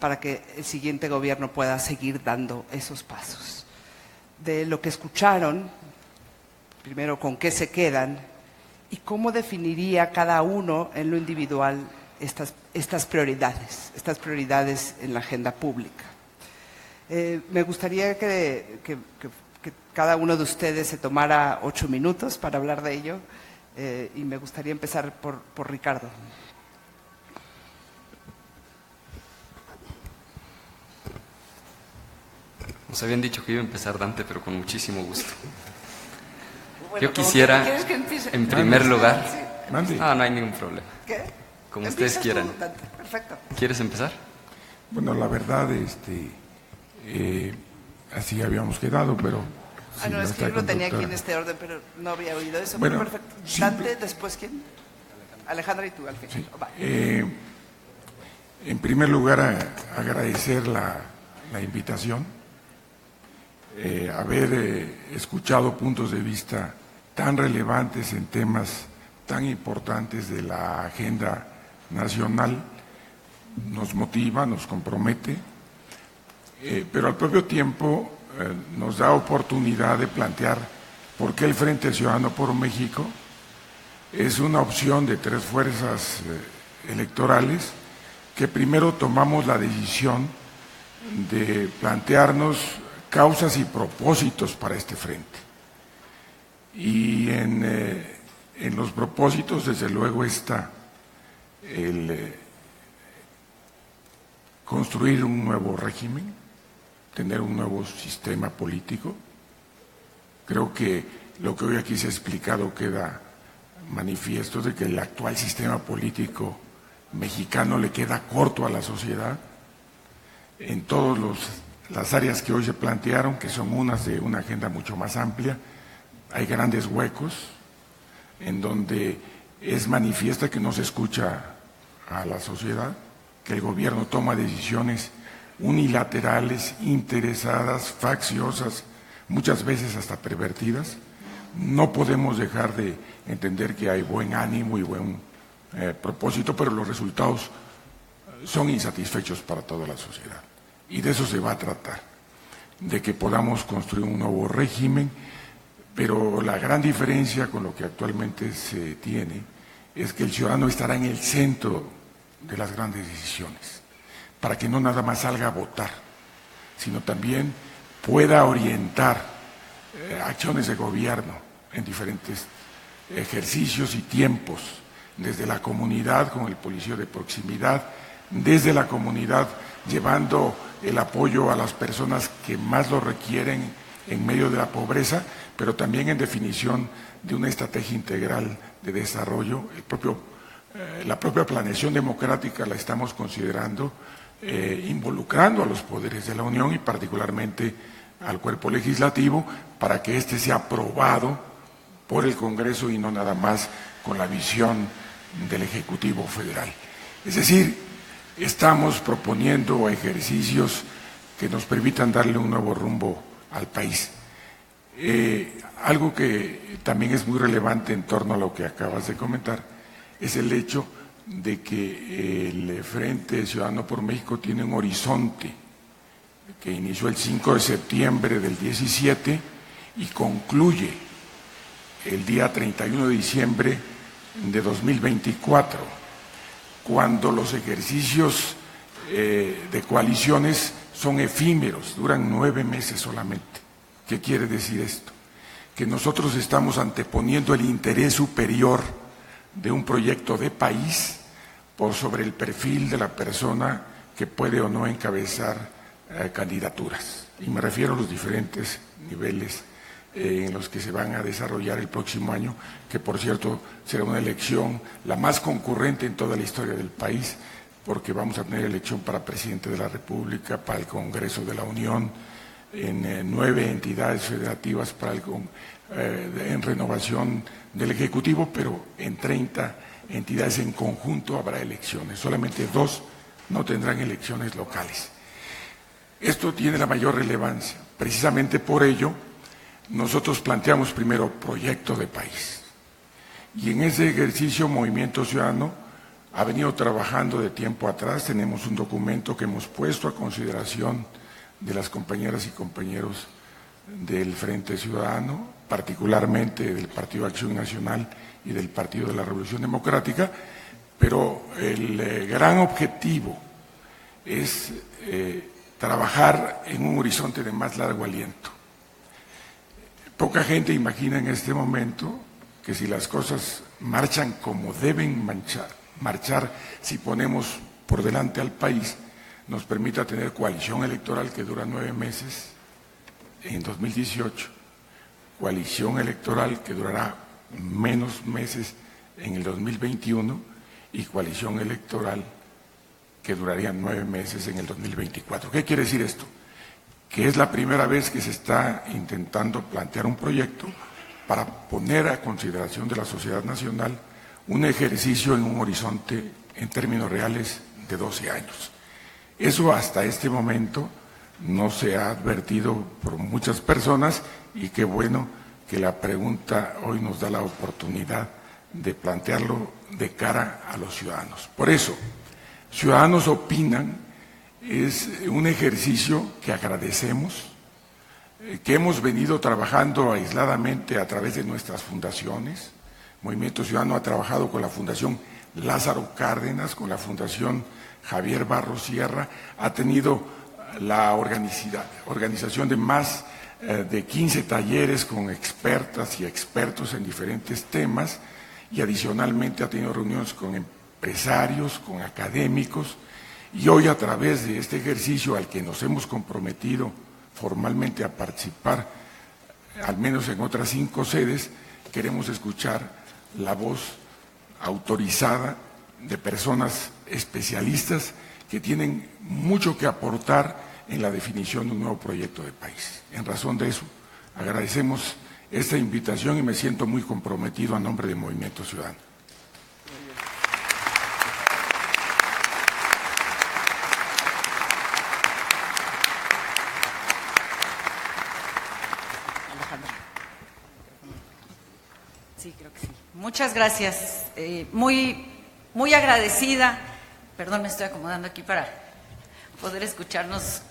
para que el siguiente gobierno pueda seguir dando esos pasos. De lo que escucharon, primero, ¿con qué se quedan? ¿Y cómo definiría cada uno en lo individual estas prioridades en la agenda pública? Me gustaría que cada uno de ustedes se tomara 8 minutos para hablar de ello, y me gustaría empezar por Ricardo. Nos habían dicho que iba a empezar Dante, pero con muchísimo gusto. Bueno, yo quisiera, en primer lugar... Sí. No hay ningún problema. ¿Qué? Como ustedes quieran. Tú, Dante. Perfecto. ¿Quieres empezar? Bueno, la verdad, así habíamos quedado, pero... no, es que yo lo tenía aquí en este orden, pero no había oído eso. Bueno, perfecto. Dante, después, ¿quién? Alejandra y tú, al final. Sí. En primer lugar, agradecer la invitación, haber escuchado puntos de vista tan relevantes en temas tan importantes de la agenda nacional, nos motiva, nos compromete, pero al propio tiempo nos da oportunidad de plantear por qué el Frente Ciudadano por México es una opción de 3 fuerzas electorales que primero tomamos la decisión de plantearnos causas y propósitos para este frente. Y en los propósitos, desde luego, está el construir un nuevo régimen, tener un nuevo sistema político. Creo que lo que hoy aquí se ha explicado queda manifiesto de que el actual sistema político mexicano le queda corto a la sociedad en todas las áreas que hoy se plantearon, que son unas de una agenda mucho más amplia. Hay grandes huecos en donde es manifiesta que no se escucha a la sociedad, que el gobierno toma decisiones unilaterales, interesadas, facciosas, muchas veces hasta pervertidas. No podemos dejar de entender que hay buen ánimo y buen propósito, pero los resultados son insatisfechos para toda la sociedad. Y de eso se va a tratar, de que podamos construir un nuevo régimen, pero la gran diferencia con lo que actualmente se tiene es que el ciudadano estará en el centro de las grandes decisiones, para que no nada más salga a votar, sino también pueda orientar acciones de gobierno en diferentes ejercicios y tiempos, desde la comunidad con el policía de proximidad, desde la comunidad llevando el apoyo a las personas que más lo requieren en medio de la pobreza, pero también en definición de una estrategia integral de desarrollo. La propia planeación democrática la estamos considerando, involucrando a los poderes de la Unión y particularmente al cuerpo legislativo, para que éste sea aprobado por el Congreso y no nada más con la visión del Ejecutivo Federal. Es decir, estamos proponiendo ejercicios que nos permitan darle un nuevo rumbo al país. Algo que también es muy relevante en torno a lo que acabas de comentar es el hecho de que el Frente Ciudadano por México tiene un horizonte que inició el 5 de septiembre del 17 y concluye el día 31 de diciembre de 2024, cuando los ejercicios de coaliciones son efímeros, duran 9 meses solamente. ¿Qué quiere decir esto? Que nosotros estamos anteponiendo el interés superior de un proyecto de país por sobre el perfil de la persona que puede o no encabezar candidaturas. Y me refiero a los diferentes niveles en los que se van a desarrollar el próximo año, que por cierto será una elección la más concurrente en toda la historia del país, porque vamos a tener elección para presidente de la República, para el Congreso de la Unión, en 9 entidades federativas en renovación del Ejecutivo, pero en 30 entidades en conjunto habrá elecciones. Solamente 2 no tendrán elecciones locales. Esto tiene la mayor relevancia. Precisamente por ello, nosotros planteamos primero proyecto de país. Y en ese ejercicio, Movimiento Ciudadano ha venido trabajando de tiempo atrás. Tenemos un documento que hemos puesto a consideración de las compañeras y compañeros del Frente Ciudadano, particularmente del Partido Acción Nacional y del Partido de la Revolución Democrática, pero el gran objetivo es trabajar en un horizonte de más largo aliento. Poca gente imagina en este momento que si las cosas marchan como deben marchar, si ponemos por delante al país, nos permita tener coalición electoral que dura 9 meses en 2018, coalición electoral que durará menos meses en el 2021 y coalición electoral que duraría 9 meses en el 2024. ¿Qué quiere decir esto? Que es la primera vez que se está intentando plantear un proyecto para poner a consideración de la sociedad nacional un ejercicio en un horizonte en términos reales de 12 años. Eso hasta este momento no se ha advertido por muchas personas y qué bueno que la pregunta hoy nos da la oportunidad de plantearlo de cara a los ciudadanos. Por eso, Ciudadanos Opinan es un ejercicio que agradecemos, que hemos venido trabajando aisladamente a través de nuestras fundaciones. Movimiento Ciudadano ha trabajado con la Fundación Lázaro Cárdenas, con la Fundación Javier Barros Sierra, ha tenido la organización de más de 15 talleres con expertas y expertos en diferentes temas y adicionalmente ha tenido reuniones con empresarios, con académicos y hoy a través de este ejercicio al que nos hemos comprometido formalmente a participar, al menos en otras 5 sedes, queremos escuchar la voz autorizada de personas especialistas que tienen mucho que aportar en la definición de un nuevo proyecto de país. En razón de eso, agradecemos esta invitación y me siento muy comprometido a nombre del Movimiento Ciudadano. Sí, creo que sí. Muchas gracias. Muy agradecida. Perdón, me estoy acomodando aquí para poder escucharnos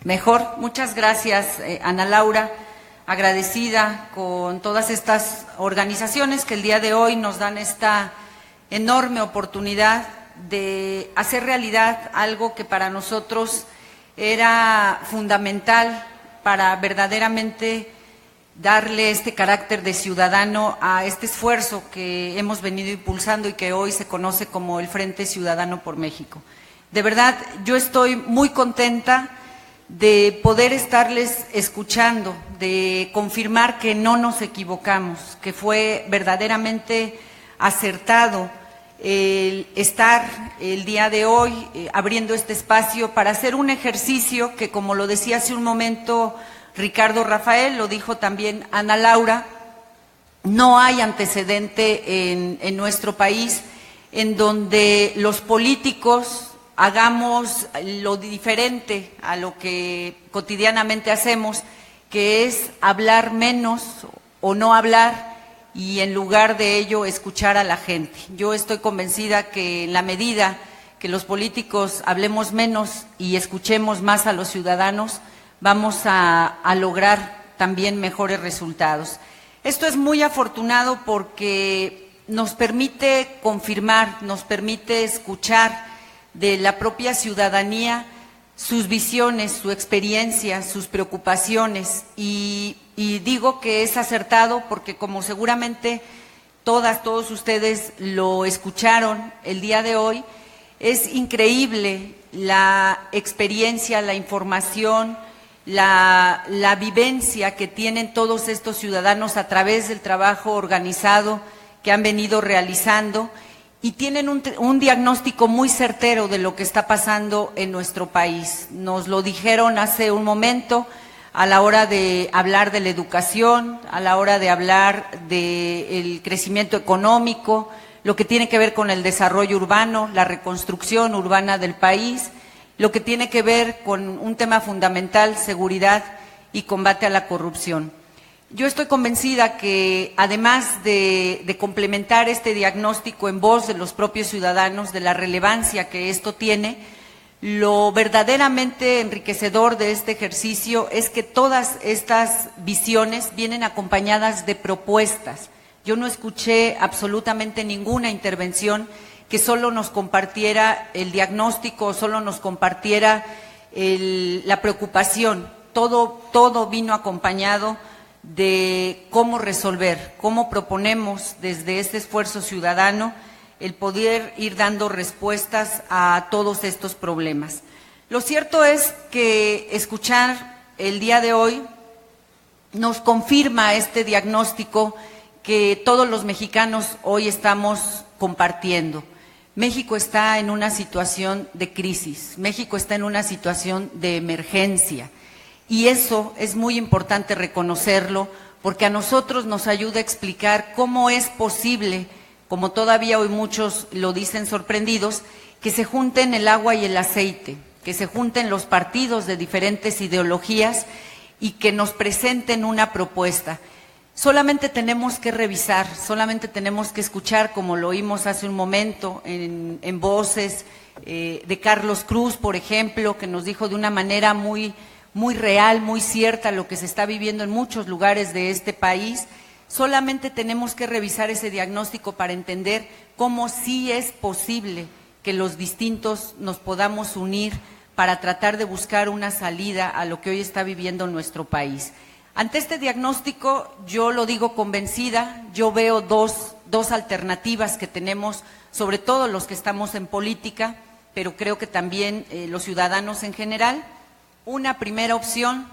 mejor. Muchas gracias, Ana Laura. Agradecida con todas estas organizaciones que el día de hoy nos dan esta enorme oportunidad de hacer realidad algo que para nosotros era fundamental para verdaderamente darle este carácter de ciudadano a este esfuerzo que hemos venido impulsando y que hoy se conoce como el Frente Ciudadano por México. De verdad, yo estoy muy contenta de poder estarles escuchando, de confirmar que no nos equivocamos, que fue verdaderamente acertado el estar el día de hoy abriendo este espacio para hacer un ejercicio que, como lo decía hace un momento Ricardo Rafael, lo dijo también Ana Laura, no hay antecedente en nuestro país en donde los políticos hagamos lo diferente a lo que cotidianamente hacemos, que es hablar menos o no hablar y en lugar de ello escuchar a la gente. Yo estoy convencida que en la medida que los políticos hablemos menos y escuchemos más a los ciudadanos, vamos a lograr también mejores resultados. Esto es muy afortunado porque nos permite confirmar, nos permite escuchar de la propia ciudadanía sus visiones, su experiencia, sus preocupaciones y digo que es acertado porque como seguramente todos ustedes lo escucharon el día de hoy, es increíble la experiencia, la información, la vivencia que tienen todos estos ciudadanos a través del trabajo organizado que han venido realizando y tienen un diagnóstico muy certero de lo que está pasando en nuestro país. Nos lo dijeron hace un momento a la hora de hablar de la educación, a la hora de hablar del crecimiento económico, lo que tiene que ver con el desarrollo urbano, la reconstrucción urbana del país, lo que tiene que ver con un tema fundamental, seguridad y combate a la corrupción. Yo estoy convencida que además de complementar este diagnóstico en voz de los propios ciudadanos, de la relevancia que esto tiene, lo verdaderamente enriquecedor de este ejercicio es que todas estas visiones vienen acompañadas de propuestas. Yo no escuché absolutamente ninguna intervención que solo nos compartiera el diagnóstico, solo nos compartiera la preocupación. Todo vino acompañado de cómo resolver, cómo proponemos desde este esfuerzo ciudadano el poder ir dando respuestas a todos estos problemas. Lo cierto es que escuchar el día de hoy nos confirma este diagnóstico que todos los mexicanos hoy estamos compartiendo. México está en una situación de crisis, México está en una situación de emergencia. Y eso es muy importante reconocerlo, porque a nosotros nos ayuda a explicar cómo es posible, como todavía hoy muchos lo dicen sorprendidos, que se junten el agua y el aceite, que se junten los partidos de diferentes ideologías y que nos presenten una propuesta. Solamente tenemos que revisar, solamente tenemos que escuchar, como lo oímos hace un momento en voces de Carlos Cruz, por ejemplo, que nos dijo de una manera muy real, muy cierta lo que se está viviendo en muchos lugares de este país. Solamente tenemos que revisar ese diagnóstico para entender cómo sí es posible que los distintos nos podamos unir para tratar de buscar una salida a lo que hoy está viviendo nuestro país. Ante este diagnóstico, yo lo digo convencida, yo veo dos alternativas que tenemos, sobre todo los que estamos en política, pero creo que también los ciudadanos en general. Una primera opción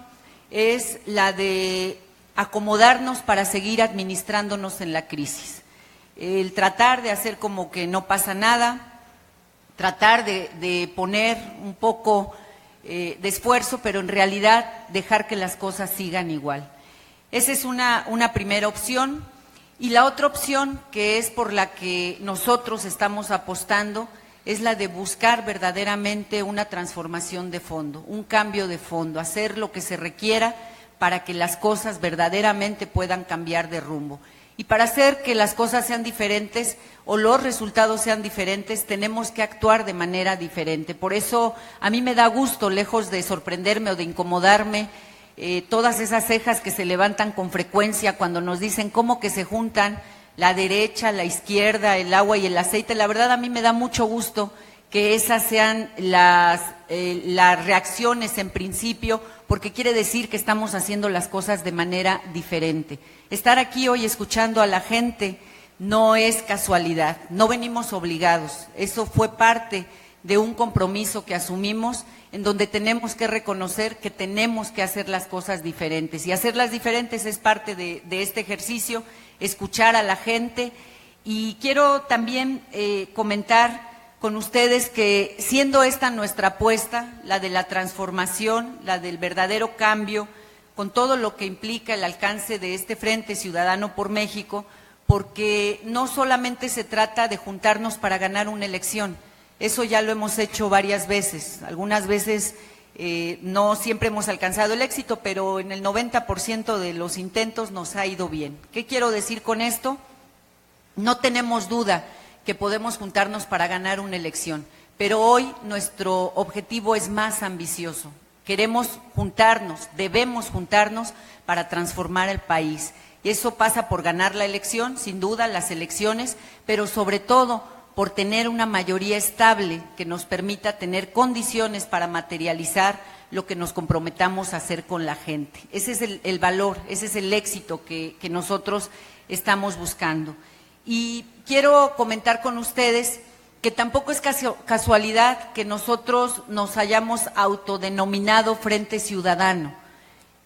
es la de acomodarnos para seguir administrándonos en la crisis. El tratar de hacer como que no pasa nada, tratar de poner un poco de esfuerzo, pero en realidad dejar que las cosas sigan igual. Esa es una primera opción. Y la otra opción, que es por la que nosotros estamos apostando, es la de buscar verdaderamente una transformación de fondo, un cambio de fondo, hacer lo que se requiera para que las cosas verdaderamente puedan cambiar de rumbo. Y para hacer que las cosas sean diferentes o los resultados sean diferentes, tenemos que actuar de manera diferente. Por eso a mí me da gusto, lejos de sorprenderme o de incomodarme, todas esas cejas que se levantan con frecuencia cuando nos dicen cómo que se juntan la derecha, la izquierda, el agua y el aceite. La verdad a mí me da mucho gusto que esas sean las reacciones en principio, porque quiere decir que estamos haciendo las cosas de manera diferente. Estar aquí hoy escuchando a la gente no es casualidad, no venimos obligados, eso fue parte de un compromiso que asumimos en donde tenemos que reconocer que tenemos que hacer las cosas diferentes, y hacerlas diferentes es parte de este ejercicio, escuchar a la gente. Y quiero también comentar con ustedes que, siendo esta nuestra apuesta, la de la transformación, la del verdadero cambio, con todo lo que implica el alcance de este Frente Ciudadano por México, porque no solamente se trata de juntarnos para ganar una elección, eso ya lo hemos hecho varias veces, algunas veces no siempre hemos alcanzado el éxito, pero en el 90% de los intentos nos ha ido bien. ¿Qué quiero decir con esto? No tenemos duda que podemos juntarnos para ganar una elección, pero hoy nuestro objetivo es más ambicioso. Queremos juntarnos, debemos juntarnos para transformar el país. Y eso pasa por ganar la elección, sin duda, las elecciones, pero sobre todo por tener una mayoría estable que nos permita tener condiciones para materializar lo que nos comprometamos a hacer con la gente. Ese es el valor, ese es el éxito que nosotros estamos buscando. Y quiero comentar con ustedes que tampoco es casualidad que nosotros nos hayamos autodenominado Frente Ciudadano.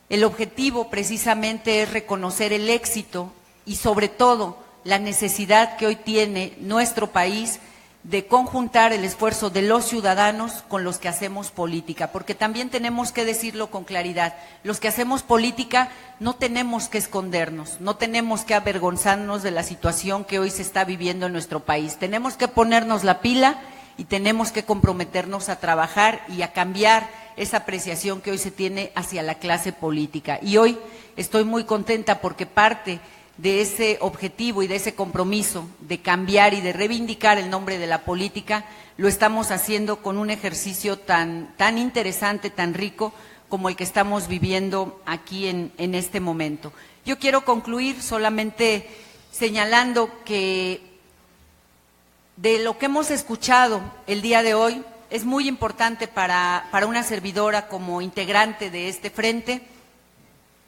El objetivo precisamente es reconocer el éxito y sobre todo la necesidad que hoy tiene nuestro país de conjuntar el esfuerzo de los ciudadanos con los que hacemos política, porque también tenemos que decirlo con claridad, los que hacemos política no tenemos que escondernos, no tenemos que avergonzarnos de la situación que hoy se está viviendo en nuestro país, tenemos que ponernos la pila y tenemos que comprometernos a trabajar y a cambiar esa apreciación que hoy se tiene hacia la clase política. Y hoy estoy muy contenta porque parte de ese objetivo y de ese compromiso de cambiar y de reivindicar el nombre de la política, lo estamos haciendo con un ejercicio tan interesante, tan rico, como el que estamos viviendo aquí en este momento. Yo quiero concluir solamente señalando que de lo que hemos escuchado el día de hoy es muy importante para una servidora como integrante de este frente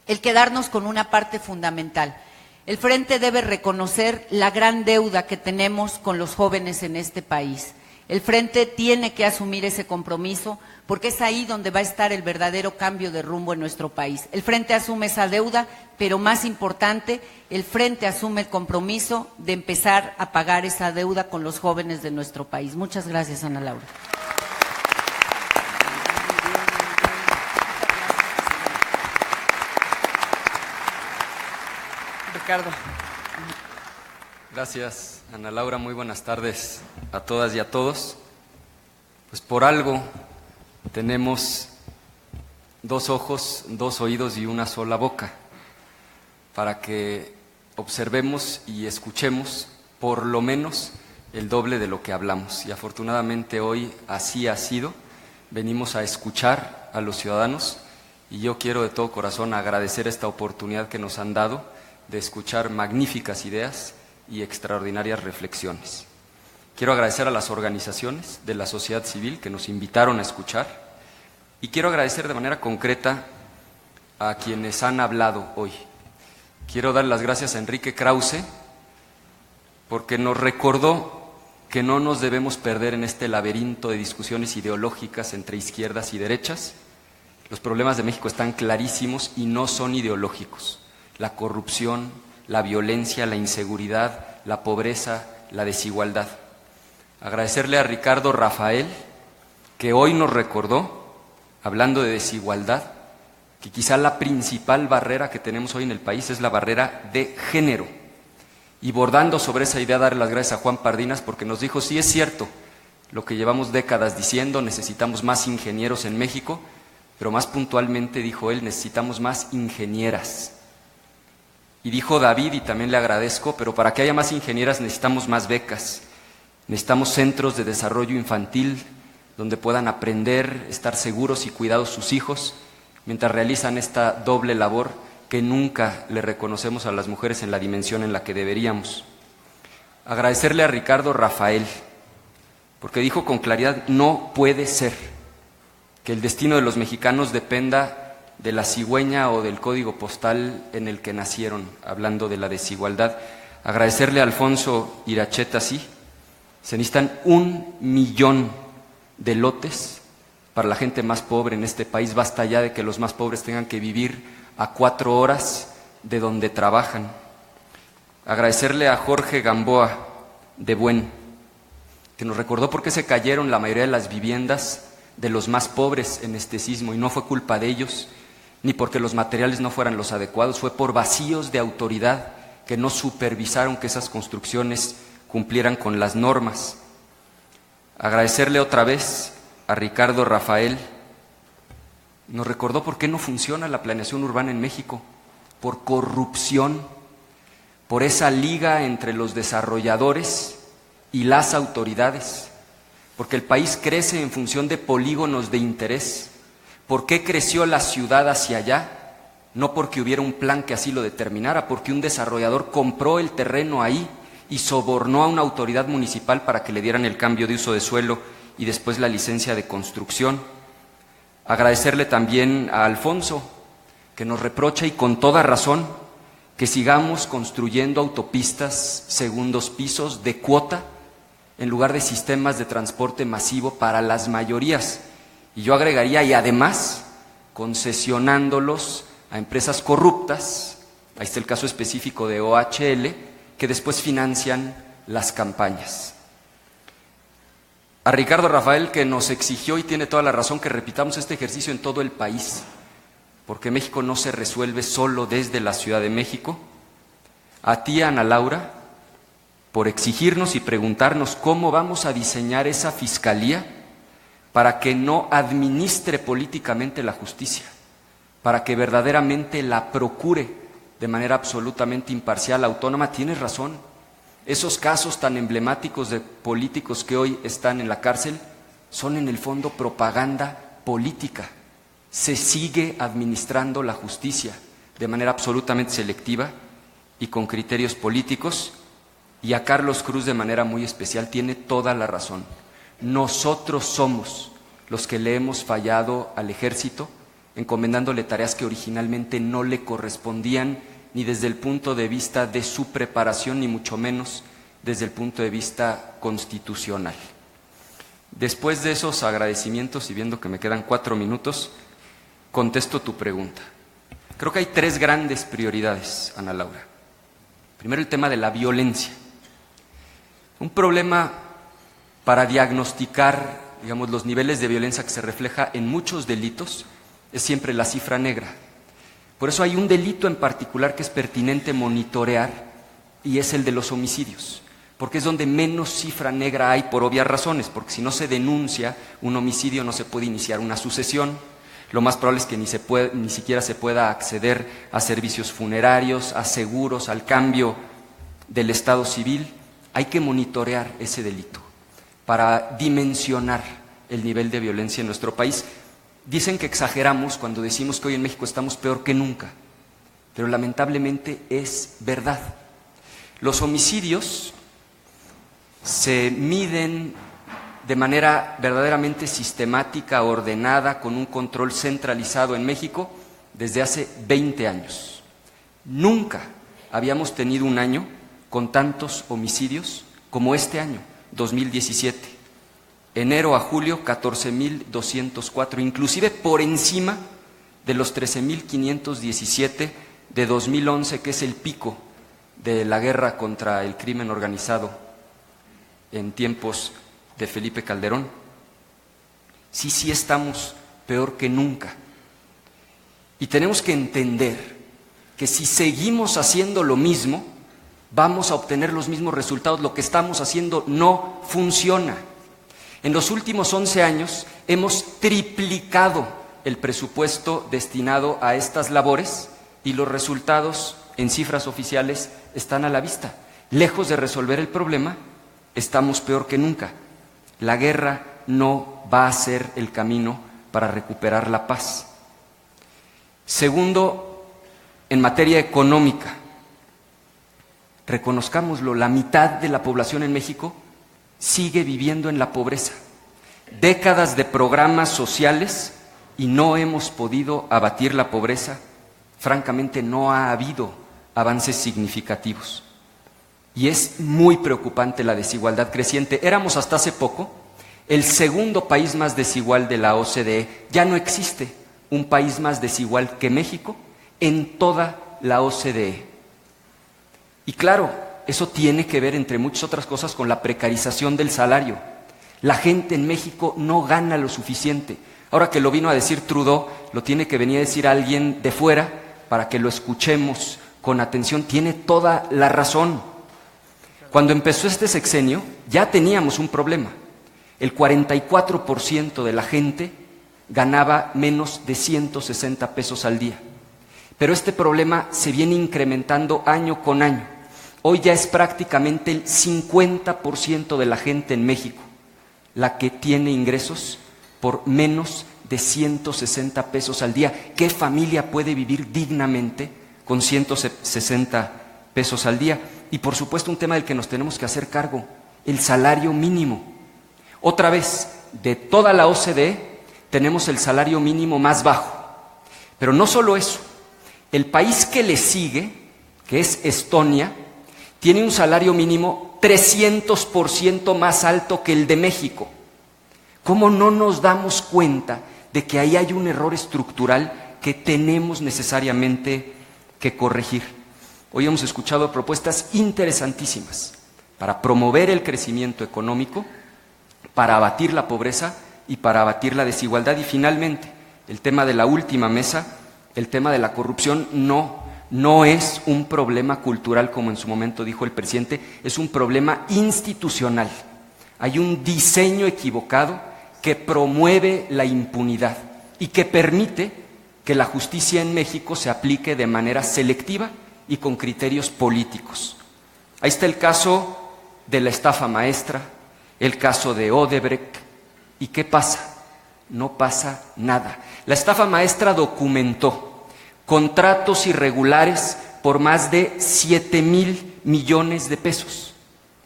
el quedarnos con una parte fundamental. El frente debe reconocer la gran deuda que tenemos con los jóvenes en este país. El frente tiene que asumir ese compromiso porque es ahí donde va a estar el verdadero cambio de rumbo en nuestro país. El frente asume esa deuda, pero más importante, el frente asume el compromiso de empezar a pagar esa deuda con los jóvenes de nuestro país. Muchas gracias, Ana Laura. Ricardo. Gracias, Ana Laura. Muy buenas tardes a todas y a todos. Pues por algo tenemos 2 ojos, 2 oídos y una sola boca, para que observemos y escuchemos por lo menos el doble de lo que hablamos. Y afortunadamente hoy así ha sido. Venimos a escuchar a los ciudadanos y yo quiero de todo corazón agradecer esta oportunidad que nos han dado de escuchar magníficas ideas y extraordinarias reflexiones. Quiero agradecer a las organizaciones de la sociedad civil que nos invitaron a escuchar y quiero agradecer de manera concreta a quienes han hablado hoy. Quiero dar las gracias a Enrique Krause porque nos recordó que no nos debemos perder en este laberinto de discusiones ideológicas entre izquierdas y derechas. Los problemas de México están clarísimos y no son ideológicos. La corrupción, la violencia, la inseguridad, la pobreza, la desigualdad. Agradecerle a Ricardo Rafael, que hoy nos recordó, hablando de desigualdad, que quizá la principal barrera que tenemos hoy en el país es la barrera de género. Y bordando sobre esa idea, darle las gracias a Juan Pardinas, porque nos dijo, sí es cierto, lo que llevamos décadas diciendo, necesitamos más ingenieros en México, pero más puntualmente dijo él, necesitamos más ingenieras. Y dijo David, y también le agradezco, pero para que haya más ingenieras necesitamos más becas, necesitamos centros de desarrollo infantil donde puedan aprender, estar seguros y cuidados sus hijos, mientras realizan esta doble labor que nunca le reconocemos a las mujeres en la dimensión en la que deberíamos. Agradecerle a Ricardo Rafael, porque dijo con claridad, no puede ser que el destino de los mexicanos dependa de la cigüeña o del código postal en el que nacieron, hablando de la desigualdad. Agradecerle a Alfonso Iracheta, sí, se necesitan 1 millón de lotes para la gente más pobre en este país. Basta ya de que los más pobres tengan que vivir a 4 horas de donde trabajan. Agradecerle a Jorge Gamboa de Buen, que nos recordó por qué se cayeron la mayoría de las viviendas de los más pobres en este sismo, y no fue culpa de ellos, ni porque los materiales no fueran los adecuados, fue por vacíos de autoridad que no supervisaron que esas construcciones cumplieran con las normas. Agradecerle otra vez a Ricardo Rafael, nos recordó por qué no funciona la planeación urbana en México, por corrupción, por esa liga entre los desarrolladores y las autoridades, porque el país crece en función de polígonos de interés. ¿Por qué creció la ciudad hacia allá? No porque hubiera un plan que así lo determinara, porque un desarrollador compró el terreno ahí y sobornó a una autoridad municipal para que le dieran el cambio de uso de suelo y después la licencia de construcción. Agradecerle también a Alfonso, que nos reprocha, y con toda razón, que sigamos construyendo autopistas segundos pisos de cuota en lugar de sistemas de transporte masivo para las mayorías. Y yo agregaría, y además, concesionándolos a empresas corruptas, ahí está el caso específico de OHL, que después financian las campañas. A Ricardo Rafael, que nos exigió, y tiene toda la razón, que repitamos este ejercicio en todo el país, porque México no se resuelve solo desde la Ciudad de México. A ti, Ana Laura, por exigirnos y preguntarnos cómo vamos a diseñar esa fiscalía, para que no administre políticamente la justicia, para que verdaderamente la procure de manera absolutamente imparcial, autónoma. Tienes razón. Esos casos tan emblemáticos de políticos que hoy están en la cárcel son en el fondo propaganda política. Se sigue administrando la justicia de manera absolutamente selectiva y con criterios políticos, y a Carlos Cruz de manera muy especial tiene toda la razón. Nosotros somos los que le hemos fallado al ejército, encomendándole tareas que originalmente no le correspondían, ni desde el punto de vista de su preparación, ni mucho menos desde el punto de vista constitucional. Después de esos agradecimientos, y viendo que me quedan 4 minutos, contesto tu pregunta. Creo que hay 3 grandes prioridades, Ana Laura. Primero, el tema de la violencia. Un problema para diagnosticar, digamos, los niveles de violencia que se refleja en muchos delitos es siempre la cifra negra. Por eso hay un delito en particular que es pertinente monitorear, y es el de los homicidios, porque es donde menos cifra negra hay, por obvias razones, porque si no se denuncia un homicidio no se puede iniciar una sucesión. Lo más probable es que ni siquiera se pueda acceder a servicios funerarios, a seguros, al cambio del estado civil. Hay que monitorear ese delito para dimensionar el nivel de violencia en nuestro país. Dicen que exageramos cuando decimos que hoy en México estamos peor que nunca, pero lamentablemente es verdad. Los homicidios se miden de manera verdaderamente sistemática, ordenada, con un control centralizado en México desde hace 20 años. Nunca habíamos tenido un año con tantos homicidios como este año, 2017. Enero a julio, 14.204, inclusive por encima de los 13.517 de 2011, que es el pico de la guerra contra el crimen organizado en tiempos de Felipe Calderón. Sí estamos peor que nunca. Y tenemos que entender que si seguimos haciendo lo mismo, vamos a obtener los mismos resultados. Lo que estamos haciendo no funciona. En los últimos 11 años hemos triplicado el presupuesto destinado a estas labores, y los resultados en cifras oficiales están a la vista. Lejos de resolver el problema, estamos peor que nunca. La guerra no va a ser el camino para recuperar la paz. Segundo, en materia económica, reconozcámoslo, la mitad de la población en México sigue viviendo en la pobreza. Décadas de programas sociales y no hemos podido abatir la pobreza. Francamente, no ha habido avances significativos. Y es muy preocupante la desigualdad creciente. Éramos hasta hace poco el segundo país más desigual de la OCDE. Ya no existe un país más desigual que México en toda la OCDE. Y claro, eso tiene que ver, entre muchas otras cosas, con la precarización del salario. La gente en México no gana lo suficiente. Ahora que lo vino a decir Trudeau, lo tiene que venir a decir alguien de fuera para que lo escuchemos con atención. Tiene toda la razón. Cuando empezó este sexenio ya teníamos un problema. El 44% de la gente ganaba menos de 160 pesos al día. Pero este problema se viene incrementando año con año. Hoy ya es prácticamente el 50% de la gente en México la que tiene ingresos por menos de 160 pesos al día. ¿Qué familia puede vivir dignamente con 160 pesos al día? Y por supuesto un tema del que nos tenemos que hacer cargo, el salario mínimo. Otra vez, de toda la OCDE tenemos el salario mínimo más bajo. Pero no solo eso, el país que le sigue, que es Estonia, tiene un salario mínimo 300% más alto que el de México. ¿Cómo no nos damos cuenta de que ahí hay un error estructural que tenemos necesariamente que corregir? Hoy hemos escuchado propuestas interesantísimas para promover el crecimiento económico, para abatir la pobreza y para abatir la desigualdad. Y finalmente, el tema de la última mesa, el tema de la corrupción, no es un problema cultural, como en su momento dijo el presidente, es un problema institucional. Hay un diseño equivocado que promueve la impunidad y que permite que la justicia en México se aplique de manera selectiva y con criterios políticos. Ahí está el caso de la estafa maestra, el caso de Odebrecht. ¿Y qué pasa? No pasa nada. La estafa maestra documentó contratos irregulares por más de 7,000 millones de pesos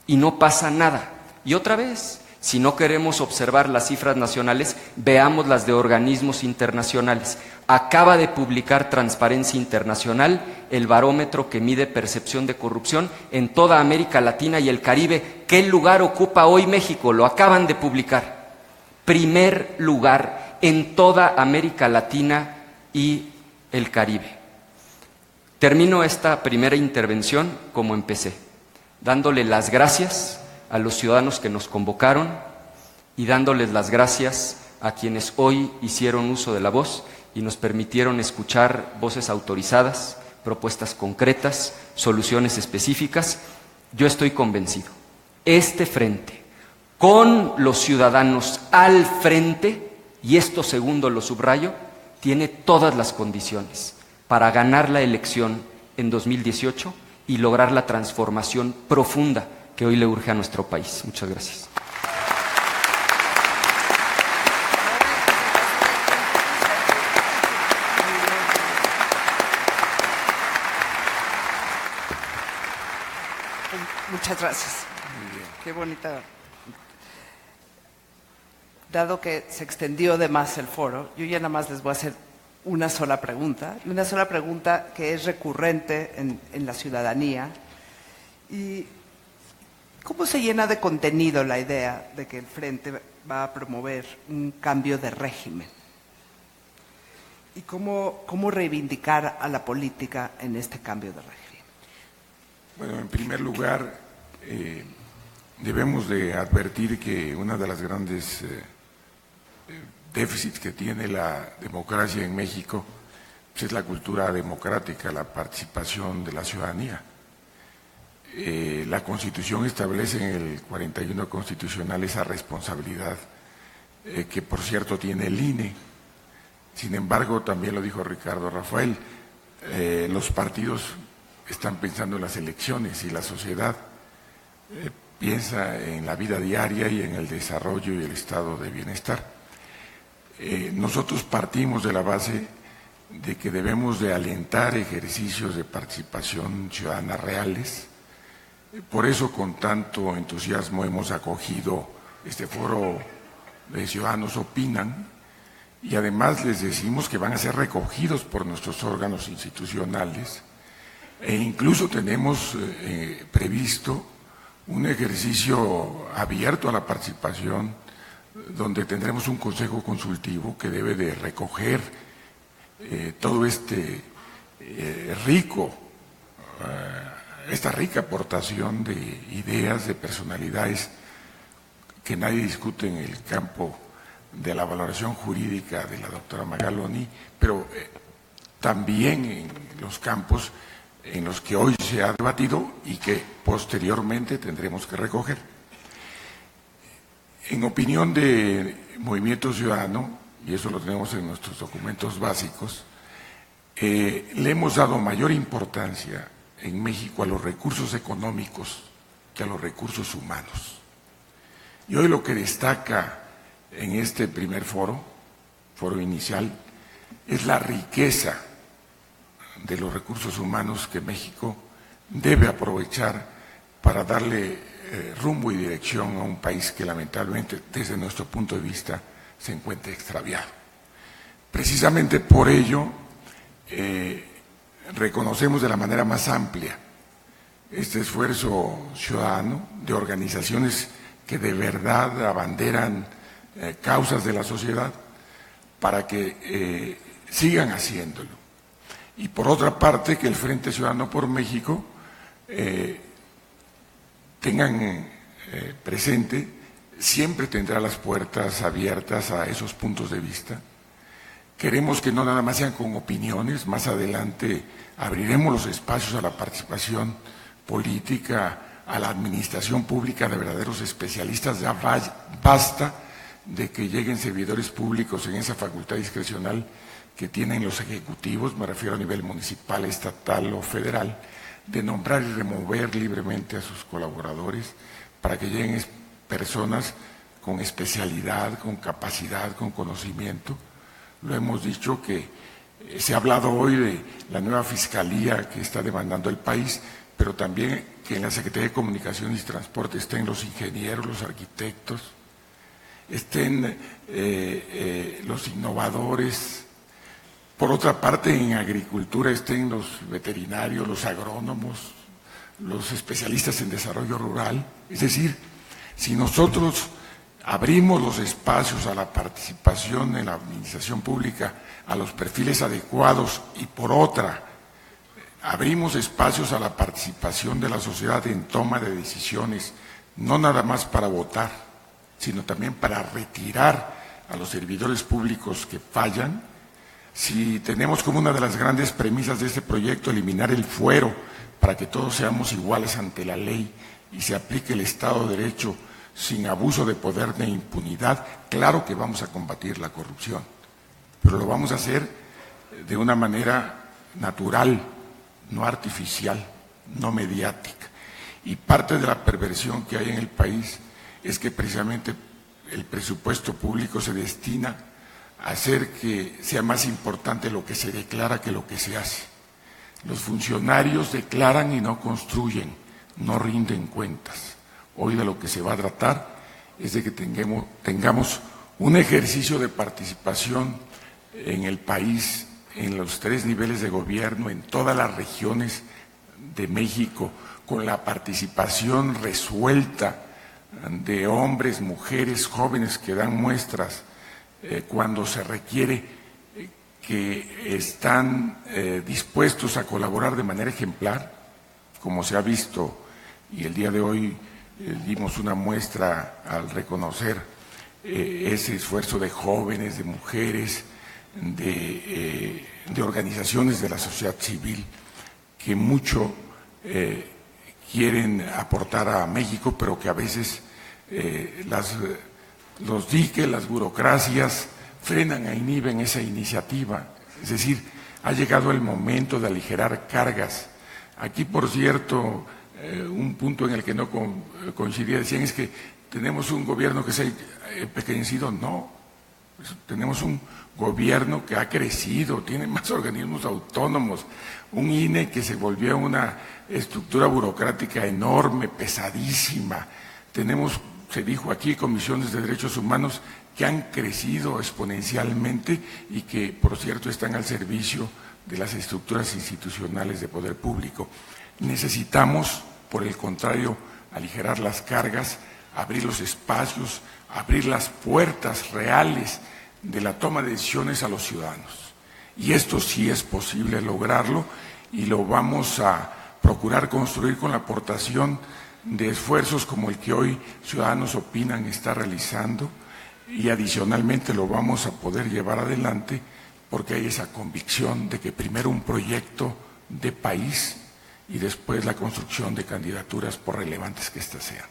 y no pasa nada. Y otra vez, si no queremos observar las cifras nacionales, veamos las de organismos internacionales. Acaba de publicar Transparencia Internacional el barómetro que mide percepción de corrupción en toda América Latina y el Caribe. ¿Qué lugar ocupa hoy México? Lo acaban de publicar. Primer lugar en toda América Latina y el Caribe. Termino esta primera intervención como empecé, dándole las gracias a los ciudadanos que nos convocaron y dándoles las gracias a quienes hoy hicieron uso de la voz y nos permitieron escuchar voces autorizadas, propuestas concretas, soluciones específicas. Yo estoy convencido, este frente, con los ciudadanos al frente, y esto segundo lo subrayo, tiene todas las condiciones para ganar la elección en 2018 y lograr la transformación profunda que hoy le urge a nuestro país. Muchas gracias. Muchas gracias. Qué bonita. Dado que se extendió de más el foro, yo ya nada más les voy a hacer una sola pregunta que es recurrente en la ciudadanía. ¿Y cómo se llena de contenido la idea de que el Frente va a promover un cambio de régimen? ¿Y cómo reivindicar a la política en este cambio de régimen? Bueno, en primer lugar, debemos de advertir que una de las grandes déficits que tiene la democracia en México pues es la cultura democrática, la participación de la ciudadanía. La Constitución establece en el 41 constitucional esa responsabilidad que por cierto tiene el INE. Sin embargo, también lo dijo Ricardo Rafael, los partidos están pensando en las elecciones y la sociedad piensa en la vida diaria y en el desarrollo y el estado de bienestar. Nosotros partimos de la base de que debemos de alentar ejercicios de participación ciudadana reales. Por eso con tanto entusiasmo hemos acogido este foro de Ciudadanos Opinan y además les decimos que van a ser recogidos por nuestros órganos institucionales e incluso tenemos previsto un ejercicio abierto a la participación donde tendremos un consejo consultivo que debe de recoger todo este esta rica aportación de ideas, de personalidades que nadie discute en el campo de la valoración jurídica de la doctora Magaloni, pero también en los campos en los que hoy se ha debatido y que posteriormente tendremos que recoger. En opinión de Movimiento Ciudadano, y eso lo tenemos en nuestros documentos básicos, le hemos dado mayor importancia en México a los recursos económicos que a los recursos humanos. Y hoy lo que destaca en este primer foro inicial, es la riqueza de los recursos humanos que México debe aprovechar para darle rumbo y dirección a un país que lamentablemente, desde nuestro punto de vista, se encuentra extraviado. Precisamente por ello, reconocemos de la manera más amplia este esfuerzo ciudadano de organizaciones que de verdad abanderan causas de la sociedad para que sigan haciéndolo. Y por otra parte, que el Frente Ciudadano por México tengan presente, siempre tendrá las puertas abiertas a esos puntos de vista. Queremos que no nada más sean con opiniones, más adelante abriremos los espacios a la participación política, a la administración pública de verdaderos especialistas. Ya basta de que lleguen servidores públicos en esa facultad discrecional que tienen los ejecutivos, me refiero a nivel municipal, estatal o federal, de nombrar y remover libremente a sus colaboradores para que lleguen personas con especialidad, con capacidad, con conocimiento. Lo hemos dicho que se ha hablado hoy de la nueva fiscalía que está demandando el país, pero también que en la Secretaría de Comunicaciones y Transporte estén los ingenieros, los arquitectos, estén los innovadores. Por otra parte, en agricultura estén los veterinarios, los agrónomos, los especialistas en desarrollo rural. Es decir, si nosotros abrimos los espacios a la participación en la administración pública, a los perfiles adecuados, y por otra, abrimos espacios a la participación de la sociedad en toma de decisiones, no nada más para votar, sino también para retirar a los servidores públicos que fallan. Si tenemos como una de las grandes premisas de este proyecto eliminar el fuero para que todos seamos iguales ante la ley y se aplique el Estado de Derecho sin abuso de poder ni impunidad, claro que vamos a combatir la corrupción, pero lo vamos a hacer de una manera natural, no artificial, no mediática. Y parte de la perversión que hay en el país es que precisamente el presupuesto público se destina a hacer que sea más importante lo que se declara que lo que se hace. Los funcionarios declaran y no construyen, no rinden cuentas. Hoy de lo que se va a tratar es de que tengamos un ejercicio de participación en el país, en los 3 niveles de gobierno, en todas las regiones de México, con la participación resuelta de hombres, mujeres, jóvenes que dan muestras cuando se requiere, que están dispuestos a colaborar de manera ejemplar, como se ha visto, y el día de hoy dimos una muestra al reconocer ese esfuerzo de jóvenes, de mujeres, de organizaciones de la sociedad civil que mucho quieren aportar a México, pero que a veces los diques, las burocracias frenan e inhiben esa iniciativa. Es decir, ha llegado el momento de aligerar cargas. Aquí, por cierto, un punto en el que no coincidía, decían, es que tenemos un gobierno que se ha empequeñecido. No, tenemos un gobierno que ha crecido, tiene más organismos autónomos, un INE que se volvió una estructura burocrática enorme, pesadísima. Tenemos, se dijo aquí, comisiones de derechos humanos que han crecido exponencialmente y que, por cierto, están al servicio de las estructuras institucionales de poder público. Necesitamos, por el contrario, aligerar las cargas, abrir los espacios, abrir las puertas reales de la toma de decisiones a los ciudadanos. Y esto sí es posible lograrlo y lo vamos a procurar construir con la aportación de esfuerzos como el que hoy Ciudadanos Opinan está realizando, y adicionalmente lo vamos a poder llevar adelante porque hay esa convicción de que primero un proyecto de país y después la construcción de candidaturas, por relevantes que éstas sean.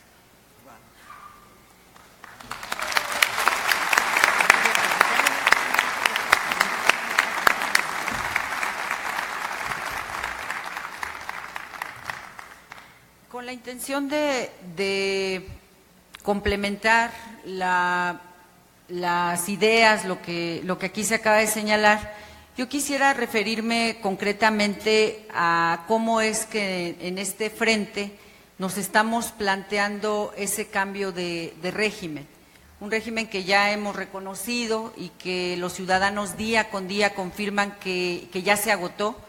Con la intención de complementar las ideas, lo que aquí se acaba de señalar, yo quisiera referirme concretamente a cómo es que en este frente nos estamos planteando ese cambio de régimen, un régimen que ya hemos reconocido y que los ciudadanos día con día confirman que ya se agotó,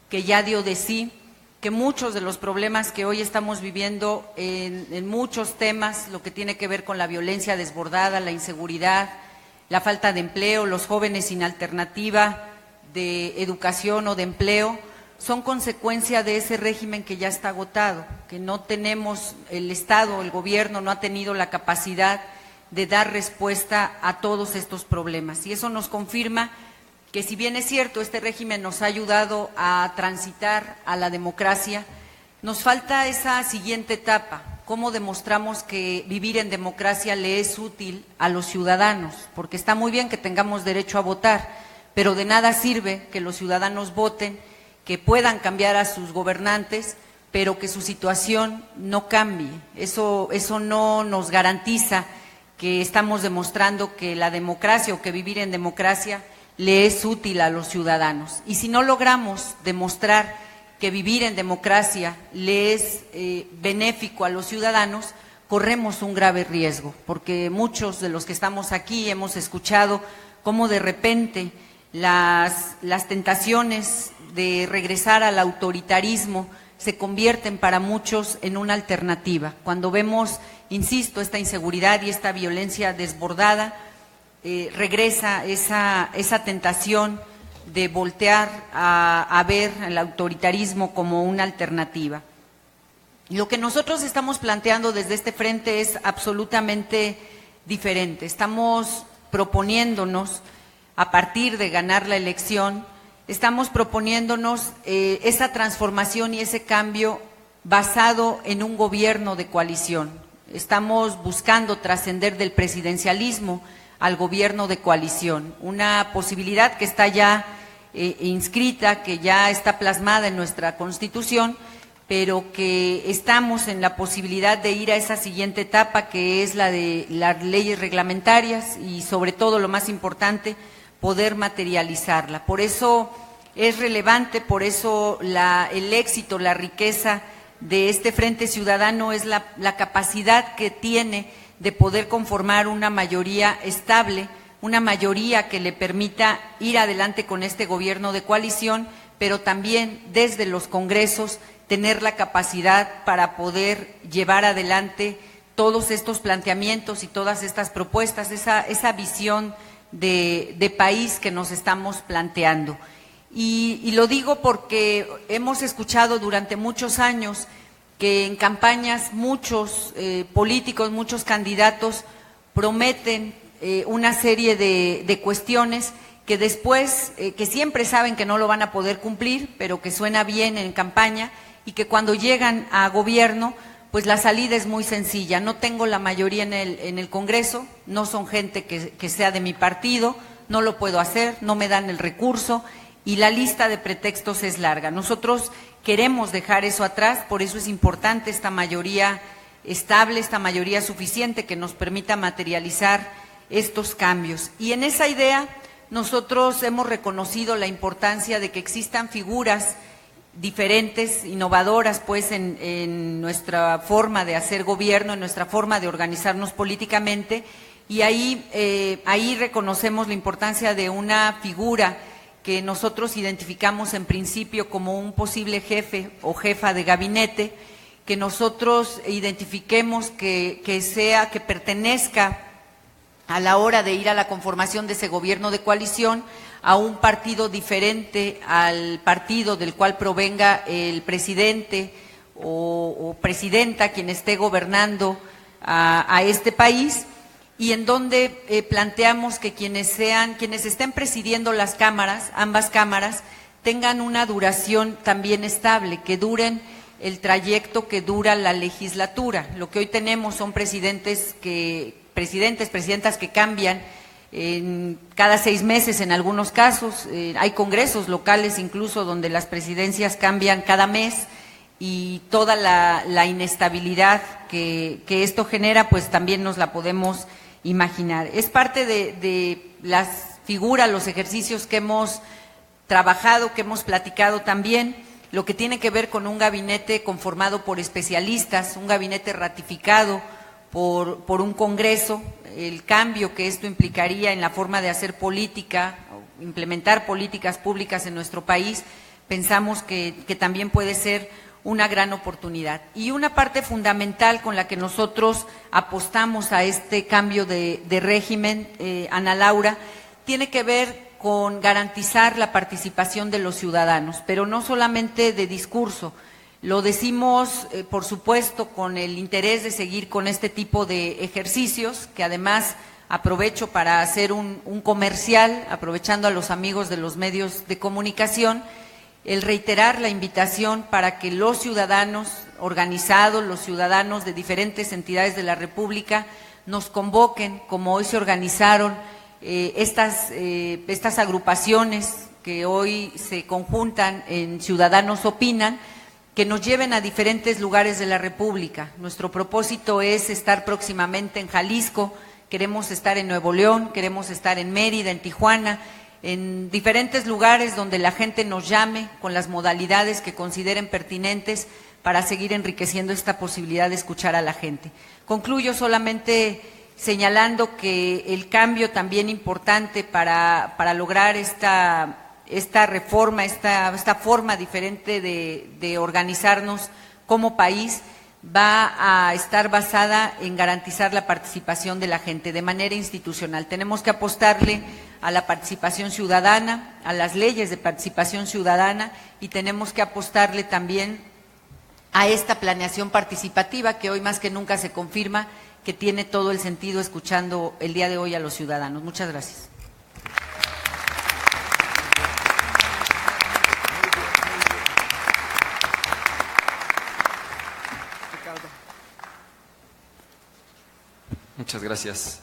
que ya dio de sí, que muchos de los problemas que hoy estamos viviendo en muchos temas, lo que tiene que ver con la violencia desbordada, la inseguridad, la falta de empleo, los jóvenes sin alternativa de educación o de empleo, son consecuencia de ese régimen que ya está agotado, que no tenemos, el Estado, el gobierno no ha tenido la capacidad de dar respuesta a todos estos problemas. Y eso nos confirma que, si bien es cierto, este régimen nos ha ayudado a transitar a la democracia, nos falta esa siguiente etapa, cómo demostramos que vivir en democracia le es útil a los ciudadanos, porque está muy bien que tengamos derecho a votar, pero de nada sirve que los ciudadanos voten, que puedan cambiar a sus gobernantes, pero que su situación no cambie. Eso no nos garantiza que estamos demostrando que la democracia o que vivir en democracia le es útil a los ciudadanos. Y si no logramos demostrar que vivir en democracia le es benéfico a los ciudadanos, corremos un grave riesgo, porque muchos de los que estamos aquí hemos escuchado cómo de repente las tentaciones de regresar al autoritarismo se convierten para muchos en una alternativa. Cuando vemos, insisto, esta inseguridad y esta violencia desbordada, regresa esa tentación de voltear a ver el autoritarismo como una alternativa. Lo que nosotros estamos planteando desde este frente es absolutamente diferente. Estamos proponiéndonos, a partir de ganar la elección, estamos proponiéndonos esa transformación y ese cambio basado en un gobierno de coalición. Estamos buscando trascender del presidencialismo al gobierno de coalición, una posibilidad que está ya inscrita, que ya está plasmada en nuestra Constitución, pero que estamos en la posibilidad de ir a esa siguiente etapa, que es la de las leyes reglamentarias y, sobre todo, lo más importante, poder materializarla. Por eso es relevante, por eso el éxito, la riqueza de este Frente Ciudadano es la capacidad que tiene de poder conformar una mayoría estable, una mayoría que le permita ir adelante con este gobierno de coalición, pero también desde los congresos tener la capacidad para poder llevar adelante todos estos planteamientos y todas estas propuestas, esa visión de país que nos estamos planteando. Y lo digo porque hemos escuchado durante muchos años que en campañas muchos políticos, muchos candidatos prometen una serie de cuestiones que después, que siempre saben que no lo van a poder cumplir, pero que suena bien en campaña, y que cuando llegan a gobierno, pues la salida es muy sencilla: no tengo la mayoría en el Congreso, no son gente que sea de mi partido, no lo puedo hacer, no me dan el recurso, y la lista de pretextos es larga. Nosotros queremos dejar eso atrás, por eso es importante esta mayoría estable, esta mayoría suficiente que nos permita materializar estos cambios. Y en esa idea nosotros hemos reconocido la importancia de que existan figuras diferentes, innovadoras, pues, en nuestra forma de hacer gobierno, en nuestra forma de organizarnos políticamente, y ahí reconocemos la importancia de una figura que nosotros identificamos en principio como un posible jefe o jefa de gabinete, que nosotros identifiquemos que pertenezca a la hora de ir a la conformación de ese gobierno de coalición a un partido diferente al partido del cual provenga el presidente o presidenta, quien esté gobernando a este país, y en donde planteamos que quienes estén presidiendo las cámaras, ambas cámaras, tengan una duración también estable, que duren el trayecto que dura la legislatura. Lo que hoy tenemos son presidentas que cambian cada 6 meses en algunos casos. Hay congresos locales incluso donde las presidencias cambian cada mes, y toda la inestabilidad que esto genera, pues también nos la podemos imaginar. Es parte de las figuras, los ejercicios que hemos trabajado, que hemos platicado también, lo que tiene que ver con un gabinete conformado por especialistas, un gabinete ratificado por un Congreso, el cambio que esto implicaría en la forma de hacer política, implementar políticas públicas en nuestro país, pensamos que también puede ser una gran oportunidad. Y una parte fundamental con la que nosotros apostamos a este cambio de régimen, Ana Laura, tiene que ver con garantizar la participación de los ciudadanos, pero no solamente de discurso. Lo decimos, por supuesto, con el interés de seguir con este tipo de ejercicios, que además aprovecho para hacer un comercial, aprovechando a los amigos de los medios de comunicación, el reiterar la invitación para que los ciudadanos organizados, los ciudadanos de diferentes entidades de la República, nos convoquen, como hoy se organizaron estas agrupaciones que hoy se conjuntan en Ciudadanos Opinan, que nos lleven a diferentes lugares de la República. Nuestro propósito es estar próximamente en Jalisco, queremos estar en Nuevo León, queremos estar en Mérida, en Tijuana, en diferentes lugares donde la gente nos llame con las modalidades que consideren pertinentes para seguir enriqueciendo esta posibilidad de escuchar a la gente. Concluyo solamente señalando que el cambio también importante para lograr esta reforma, esta forma diferente de organizarnos como país, va a estar basada en garantizar la participación de la gente de manera institucional. Tenemos que apostarle a la participación ciudadana, a las leyes de participación ciudadana, y tenemos que apostarle también a esta planeación participativa que hoy más que nunca se confirma que tiene todo el sentido escuchando el día de hoy a los ciudadanos. Muchas gracias. Muchas gracias.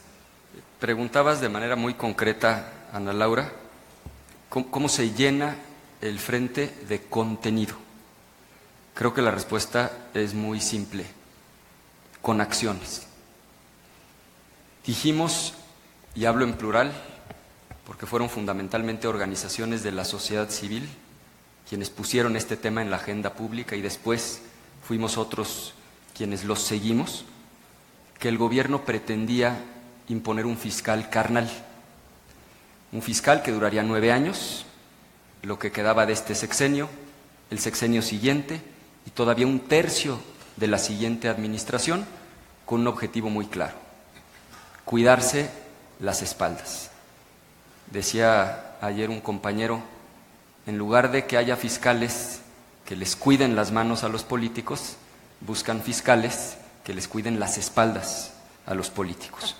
Preguntabas de manera muy concreta, Ana Laura, ¿cómo se llena el frente de contenido? Creo que la respuesta es muy simple, con acciones. Dijimos, y hablo en plural, porque fueron fundamentalmente organizaciones de la sociedad civil quienes pusieron este tema en la agenda pública y después fuimos otros quienes los seguimos, que el gobierno pretendía imponer un fiscal carnal, un fiscal que duraría 9 años, lo que quedaba de este sexenio, el sexenio siguiente y todavía un tercio de la siguiente administración, con un objetivo muy claro: cuidarse las espaldas. Decía ayer un compañero, en lugar de que haya fiscales que les cuiden las manos a los políticos, buscan fiscales que les cuiden las espaldas a los políticos.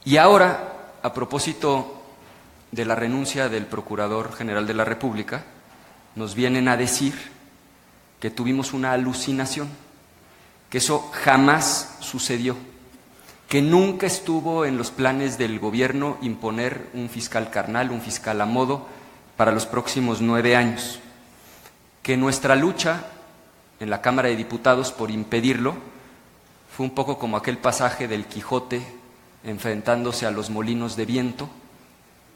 Y ahora, a propósito de la renuncia del Procurador General de la República, nos vienen a decir que tuvimos una alucinación, que eso jamás sucedió, que nunca estuvo en los planes del gobierno imponer un fiscal carnal, un fiscal a modo para los próximos 9 años, que nuestra lucha en la Cámara de Diputados por impedirlo fue un poco como aquel pasaje del Quijote enfrentándose a los molinos de viento,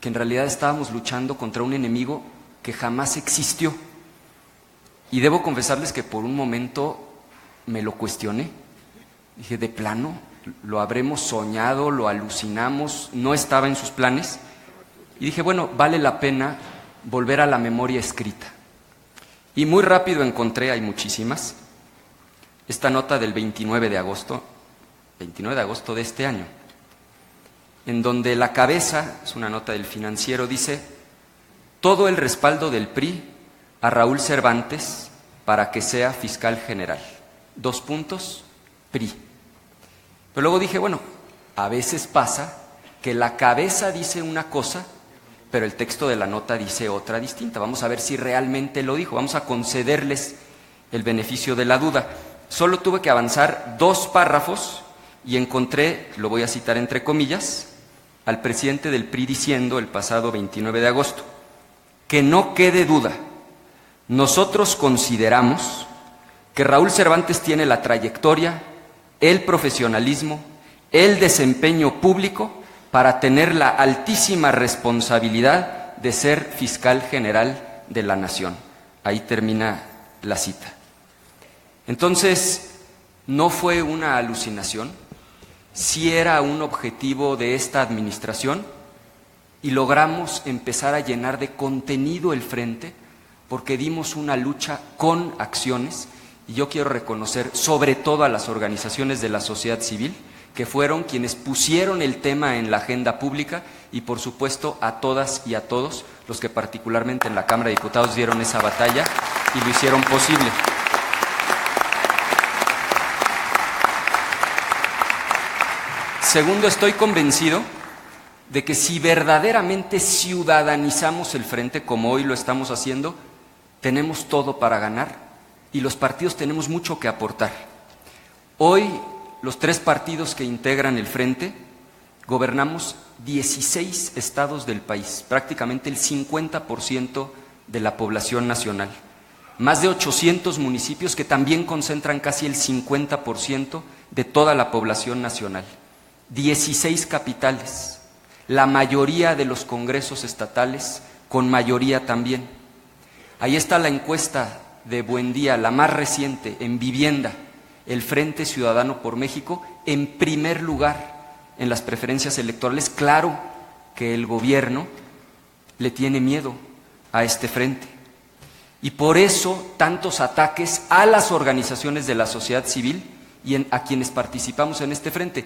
que en realidad estábamos luchando contra un enemigo que jamás existió. Y debo confesarles que por un momento me lo cuestioné. Dije, de plano, lo habremos soñado, lo alucinamos, no estaba en sus planes. Y dije, bueno, vale la pena volver a la memoria escrita. Y muy rápido encontré, hay muchísimas, esta nota del 29 de agosto de este año, en donde la cabeza, es una nota del Financiero, dice: todo el respaldo del PRI a Raúl Cervantes para que sea fiscal general. 2 puntos, PRI. Pero luego dije, bueno, a veces pasa que la cabeza dice una cosa, pero el texto de la nota dice otra distinta. Vamos a ver si realmente lo dijo, vamos a concederles el beneficio de la duda. Solo tuve que avanzar 2 párrafos y encontré, lo voy a citar entre comillas, al presidente del PRI diciendo el pasado 29 de agosto, que no quede duda, nosotros consideramos que Raúl Cervantes tiene la trayectoria, el profesionalismo, el desempeño público para tener la altísima responsabilidad de ser fiscal general de la nación. Ahí termina la cita. Entonces, no fue una alucinación, sí era un objetivo de esta administración y logramos empezar a llenar de contenido el frente porque dimos una lucha con acciones y yo quiero reconocer sobre todo a las organizaciones de la sociedad civil que fueron quienes pusieron el tema en la agenda pública y por supuesto a todas y a todos los que particularmente en la Cámara de Diputados dieron esa batalla y lo hicieron posible. Segundo, estoy convencido de que si verdaderamente ciudadanizamos el frente como hoy lo estamos haciendo, tenemos todo para ganar y los partidos tenemos mucho que aportar. Hoy, los 3 partidos que integran el Frente gobernamos 16 estados del país, prácticamente el 50% de la población nacional. Más de 800 municipios que también concentran casi el 50% de toda la población nacional. 16 capitales, la mayoría de los congresos estatales con mayoría también. Ahí está la encuesta de Buendía, la más reciente, en vivienda. El Frente Ciudadano por México en primer lugar en las preferencias electorales. Claro que el gobierno le tiene miedo a este frente. Y por eso tantos ataques a las organizaciones de la sociedad civil y a quienes participamos en este frente.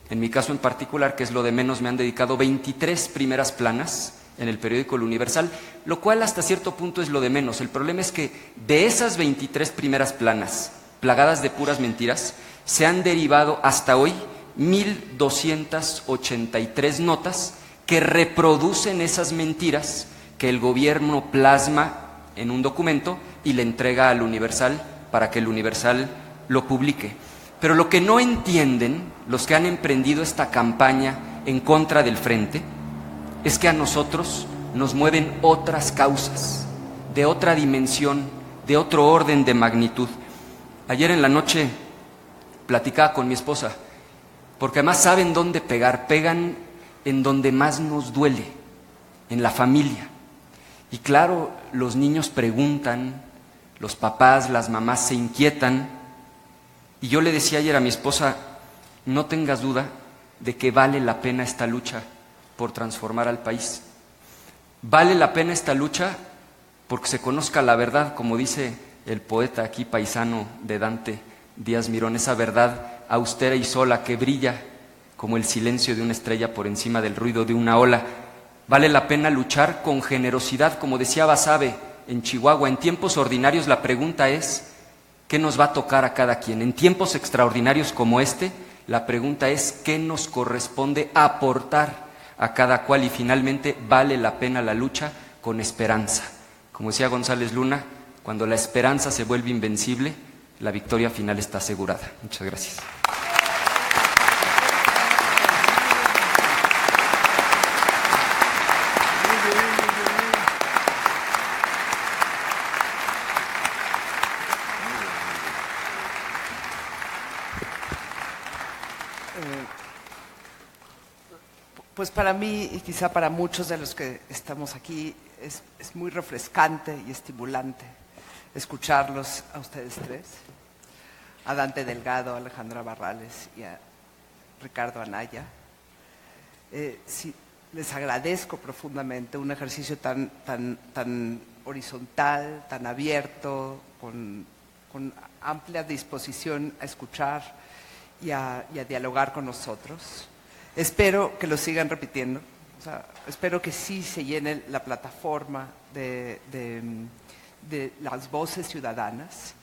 En mi caso en particular, que es lo de menos, me han dedicado 23 primeras planas en el periódico El Universal, lo cual hasta cierto punto es lo de menos. El problema es que de esas 23 primeras planas, plagadas de puras mentiras, se han derivado hasta hoy 1,283 notas que reproducen esas mentiras que el gobierno plasma en un documento y le entrega al Universal para que el Universal lo publique. Pero lo que no entienden los que han emprendido esta campaña en contra del Frente es que a nosotros nos mueven otras causas, de otra dimensión, de otro orden de magnitud. Ayer en la noche platicaba con mi esposa, porque además saben dónde pegar, pegan en donde más nos duele, en la familia. Y claro, los niños preguntan, los papás, las mamás se inquietan, y yo le decía ayer a mi esposa, no tengas duda de que vale la pena esta lucha por transformar al país. Vale la pena esta lucha porque se conozca la verdad, como dice el poeta aquí paisano de Dante Díaz Mirón, esa verdad austera y sola que brilla como el silencio de una estrella por encima del ruido de una ola. Vale la pena luchar con generosidad, como decía Basabe en Chihuahua. En tiempos ordinarios la pregunta es, ¿qué nos va a tocar a cada quien? En tiempos extraordinarios como este, la pregunta es, ¿qué nos corresponde aportar a cada cual? Y finalmente, vale la pena la lucha con esperanza. Como decía González Luna, cuando la esperanza se vuelve invencible, la victoria final está asegurada. Muchas gracias. Pues para mí, y quizá para muchos de los que estamos aquí, es muy refrescante y estimulante escucharlos a ustedes 3, a Dante Delgado, a Alejandra Barrales y a Ricardo Anaya. Sí, les agradezco profundamente un ejercicio tan horizontal, tan abierto, con amplia disposición a escuchar y a dialogar con nosotros. Espero que lo sigan repitiendo, o sea, espero que sí se llene la plataforma de las voces ciudadanas.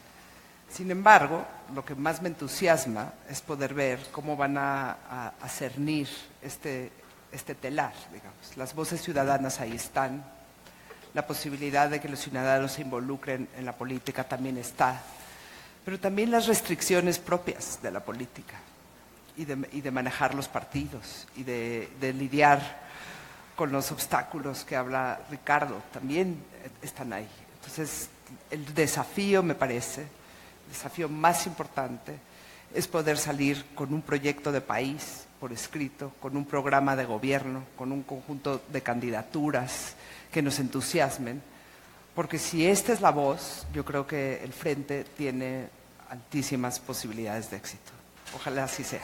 Sin embargo, lo que más me entusiasma es poder ver cómo van a cernir este telar, digamos. Las voces ciudadanas ahí están, la posibilidad de que los ciudadanos se involucren en la política también está, pero también las restricciones propias de la política y de manejar los partidos y de lidiar con los obstáculos que habla Ricardo, también están ahí. Entonces, el desafío, me parece, el desafío más importante es poder salir con un proyecto de país por escrito, con un programa de gobierno, con un conjunto de candidaturas que nos entusiasmen, porque si esta es la voz, yo creo que el Frente tiene altísimas posibilidades de éxito. Ojalá así sea.